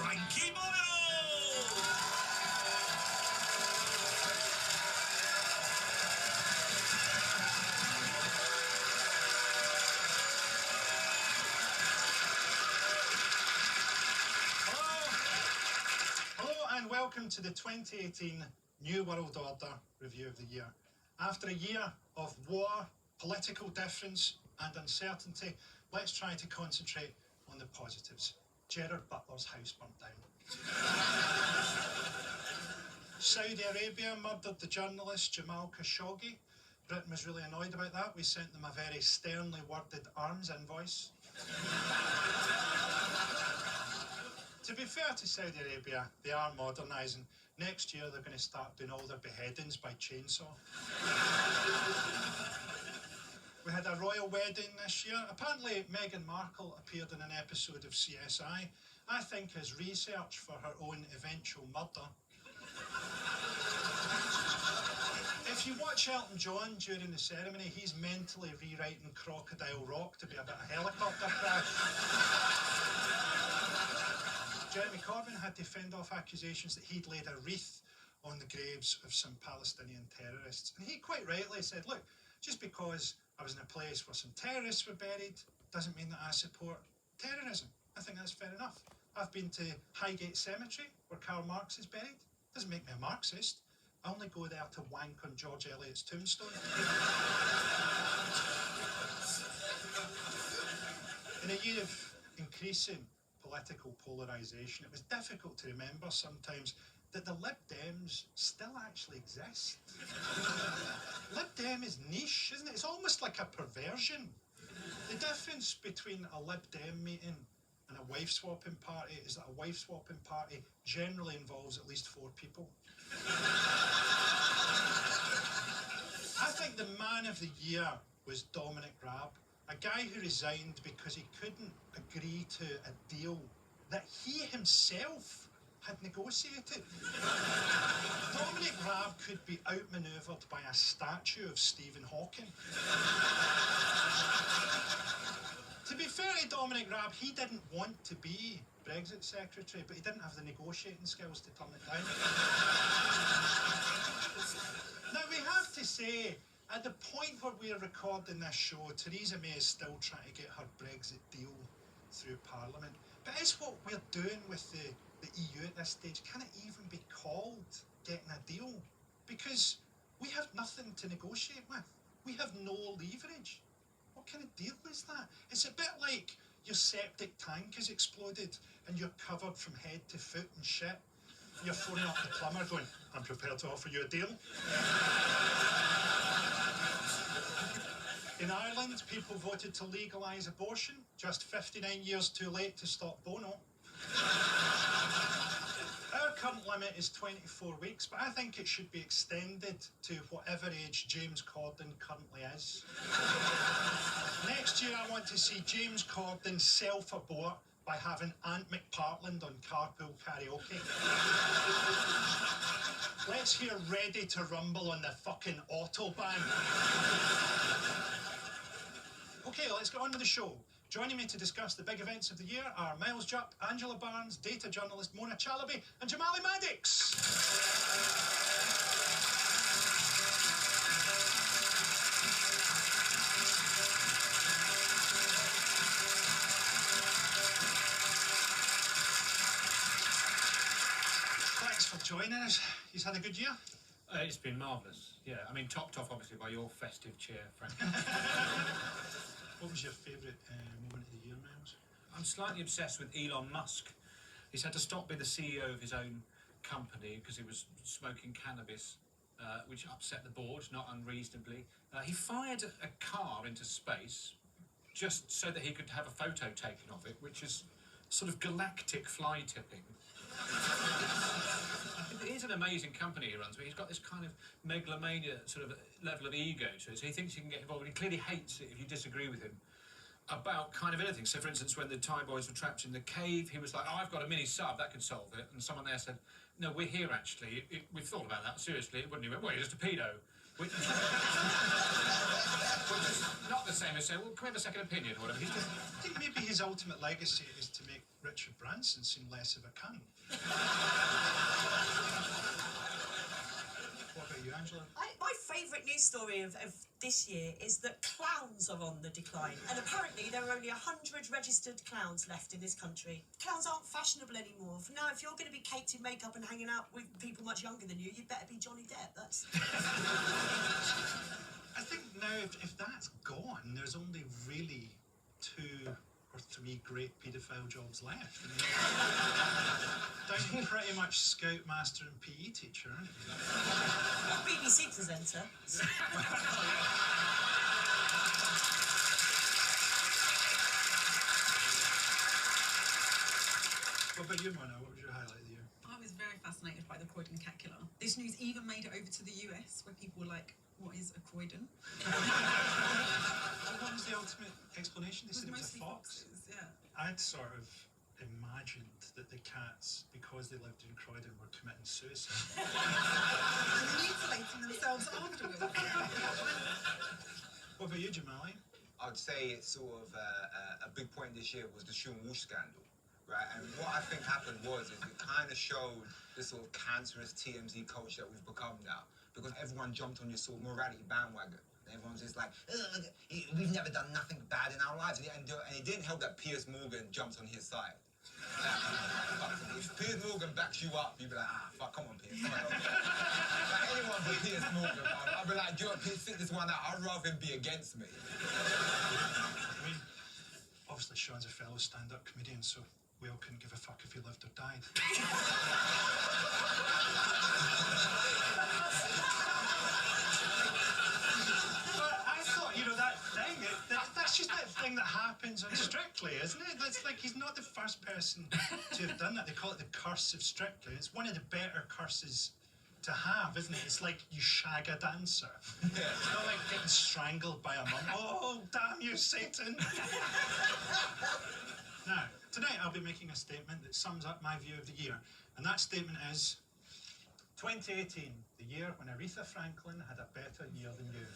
Frankie Boyle! Hello and welcome to the 2018 New World Order Review of the Year. After a year of war, political difference and uncertainty, let's try to concentrate on the positives. Gerard Butler's house burnt down. Saudi Arabia murdered the journalist Jamal Khashoggi. Britain was really annoyed about that. We sent them a very sternly worded arms invoice. To be fair to Saudi Arabia, they are modernising. Next year they're going to start doing all their beheadings by chainsaw. We had a royal wedding this year. Apparently Meghan Markle appeared in an episode of CSI. I think as research for her own eventual murder. If you watch Elton John during the ceremony, he's mentally rewriting Crocodile Rock to be a bit of helicopter crash. Jeremy Corbyn had to fend off accusations that he'd laid a wreath on the graves of some Palestinian terrorists. And he quite rightly said, look, just because I was in a place where some terrorists were buried doesn't mean that I support terrorism. I think that's fair enough. I've been to Highgate Cemetery, where Karl Marx is buried. Doesn't make me a Marxist. I only go there to wank on George Eliot's tombstone. In a year of increasing political polarisation, it was difficult to remember sometimes that the Lib Dems still actually exist. Lib Dem is niche, isn't it? It's almost like a perversion. The difference between a Lib Dem meeting and a wife-swapping party is that a wife-swapping party generally involves at least 4 people. I think the man of the year was Dominic Raab, a guy who resigned because he couldn't agree to a deal that he himself had negotiated. Dominic Raab could be outmanoeuvred by a statue of Stephen Hawking. To be fair to Dominic Raab, he didn't want to be Brexit secretary, but he didn't have the negotiating skills to turn it down. Now we have to say, at the point where we're recording this show, Theresa May is still trying to get her Brexit deal through Parliament. But is what we're doing with the EU at this stage, can it even be called getting a deal? Because we have nothing to negotiate with. We have no leverage. What kind of deal is that? It's a bit like your septic tank has exploded and you're covered from head to foot in shit. You're phoning up the plumber going, I'm prepared to offer you a deal. In Ireland, people voted to legalise abortion, just 59 years too late to stop Bono. Our current limit is 24 weeks, but I think it should be extended to whatever age James Corden currently is. Next year, I want to see James Corden self-abort by having Ant McPartland on Carpool Karaoke. Let's hear Ready to Rumble on the fucking Autobahn. Okay, let's get on with the show. Joining me to discuss the big events of the year are Miles Jupp, Angela Barnes, data journalist Mona Chalabi, and Jamali Maddox. Thanks for joining us. You've had a good year? It's been marvellous, yeah. I mean, topped off, obviously, by your festive cheer, Frankie. What was your favourite moment of the year, Miles? I'm slightly obsessed with Elon Musk. He's had to stop being the CEO of his own company because he was smoking cannabis, which upset the board, not unreasonably. He fired a car into space just so that he could have a photo taken of it, which is sort of galactic fly tipping. It is an amazing company he runs, but he's got this kind of megalomania sort of level of ego to it, so he thinks he can get involved, and he clearly hates it if you disagree with him about kind of anything. So, for instance, when the Thai boys were trapped in the cave, he was like, oh, I've got a mini sub, that could solve it. And someone there said, no, we're here, actually. We've thought about that, seriously. It wouldn't even, well, you're just a pedo. Which is not the same as saying, well, can we have a second opinion or whatever. He's just... I think maybe his ultimate legacy is to make Richard Branson seem less of a cunt. What about you, Angela? My favourite news story of this year is that clowns are on the decline. And apparently there are only 100 registered clowns left in this country. Clowns aren't fashionable anymore. Now, if you're going to be caked in makeup and hanging out with people much younger than you, you'd better be Johnny Depp. That's... I think now, if that's gone, there's only really 2 or 3 great paedophile jobs left. I mean, down to pretty much scoutmaster and PE teacher, aren't you? BBC presenter. What about you, Mona? What was your highlight of the year? I was very fascinated by the Croydon cat killer. This news even made it over to the US, where people were like, what is a Croydon? What was the ultimate explanation? They said it was a mostly fox. foxes, yeah. I'd sort of imagined that the cats, because they lived in Croydon, were committing suicide. And mutilating themselves afterwards. What about you, Jamali? I'd say it's sort of a big point this year was the Sean Walsh scandal, right? And what I think happened was it kind of showed the sort of cancerous TMZ culture that we've become now, because everyone jumped on this sort of morality bandwagon. And everyone's just like, ugh, we've never done nothing bad in our lives. And it didn't help that Piers Morgan jumped on his side. If Piers Morgan backs you up, you'd be like, fuck, come on, Piers. Come on, like anyone but Piers Morgan, I'd be like, sit this one out. I'd rather him be against me. I mean, obviously Sean's a fellow stand-up comedian, so we all couldn't give a fuck if he lived or died. That's just that thing that happens on Strictly, isn't it? That's like, he's not the first person to have done that. They call it the curse of Strictly. It's one of the better curses to have, isn't it? It's like you shag a dancer. It's not like getting strangled by a monk. Oh, damn you, Satan! Now, tonight I'll be making a statement that sums up my view of the year. And that statement is 2018, the year when Aretha Franklin had a better year than you.